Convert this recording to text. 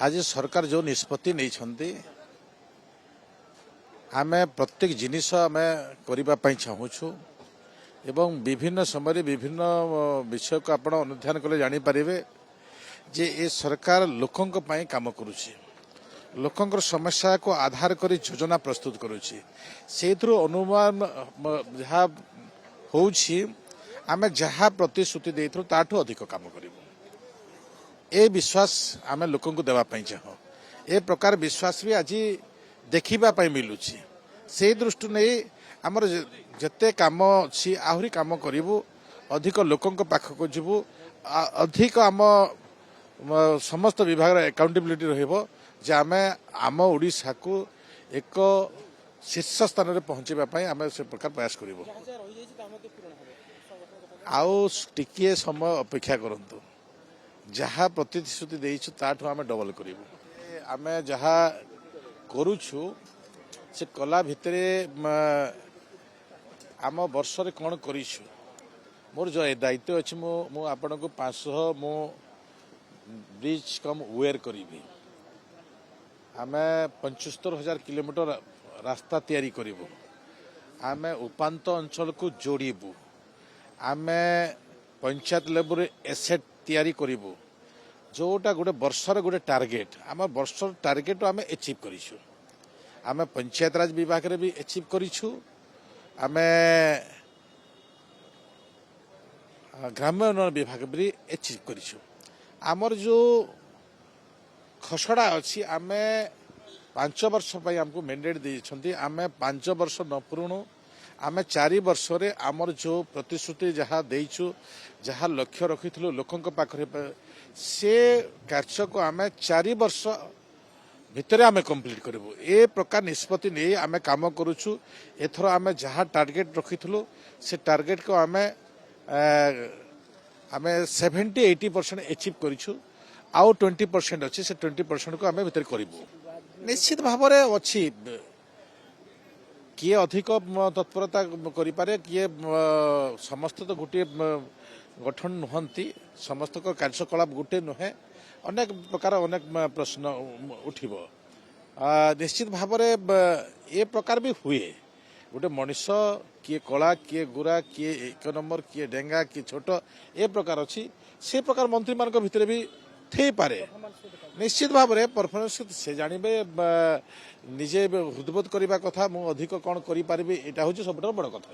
आज सरकार जो निष्पत्ति नहीं आमे प्रत्येक जिनिस आमे करने चाहूँ एवं विभिन्न समय विभिन्न विषय को आपण अनुध्यान कले जानीपारे जे ए सरकार लोकों काम करुच्ची लोकों समस्या को आधार कर योजना प्रस्तुत करुच्ची से अनुमान जहाँ होउछि आमे जहाँ प्रतिश्रुति देथु ताठू अधिक काम करिबु ए विश्वास आमे लोकों को देवा पई चाहो ए प्रकार विश्वास भी आज देखिबा पई मिलुछि से दृष्टि नहीं आमर जते काम अछि आहुरी काम करिबु अधिक लोकों पाखक जिबु अधिक आम समस्त विभाग अकाउंटेबिलिटी रहिबो जे आमे आम ओडिसा को एक शीर्ष स्थान में पहुंचेबा पई आमे से प्रकार प्रयास करिबु आउ टिके समय अपेक्षा करंतु जहाँ प्रतिश्रुति देइछु ताठू आमे डबल करिबु आमे जहाँ करूछु से कला भितरे आम वर्ष रे कोन करिछु मोर जो दायित्व अछि मो आपण को 500 मो ब्रिज कम वेयर करिबी आमे 75,000 किलोमीटर रास्ता तैयारी करिबु आमे उपांत अंचल को जोड़ीबु आमे पंचायत लेवल एसेट तैयारी करिबु जोटा गोटे वर्षर गोटे टार्गेट आम वर्षर टार्गेट आमे अचीव करिछु आमे पंचायत राज विभाग रे भी अचीव करिछु आमे ग्राम्य उन्नयन विभाग भी अचीव करिछु आमर जो खसड़ा अच्छी आमे 5 वर्ष पई हमको मैंडेट देछंती आमे 5 वर्ष न पूर्ण आमे 4 वर्ष रे आमर जो प्रतिश्रुति जहाँ देइछु जहाँ लक्ष्य रखिथिलु लोकों पाखरे से कार्य को आमे 4 वर्ष भितरे आमे कंप्लीट करबो ए प्रकार निष्पत्ति नहीं आमे काम करूछु एथरो आमे जहाँ टार्गेट रखिथिलु से टार्गेट को आमे 70-80% अचीव करिछु आउ 20% अच्छी से 20% को आमे भितर करिबो निश्चित भाव रे अछि किए अधिक तत्परता करिपारे किए समस्त तो गोटे गठन नुहंती समस्त को कार्यकलाप गोटे नुहे अनेक प्रकार अनेक प्रश्न उठिबो निश्चित भाव रे ए प्रकार भी हुए गोटे मनीष किए कला किए गुरा किए 1 नंबर किए डेंगा किए छोट ए प्रकार अच्छी से प्रकार मंत्री मान भितर भी थी पारे निश्चित भाव में परफॉर्मेंस से जानवे निजे हृदबोध करने कथा मु अधिक कौन करें यहाँ हूँ सब बड़ कथा।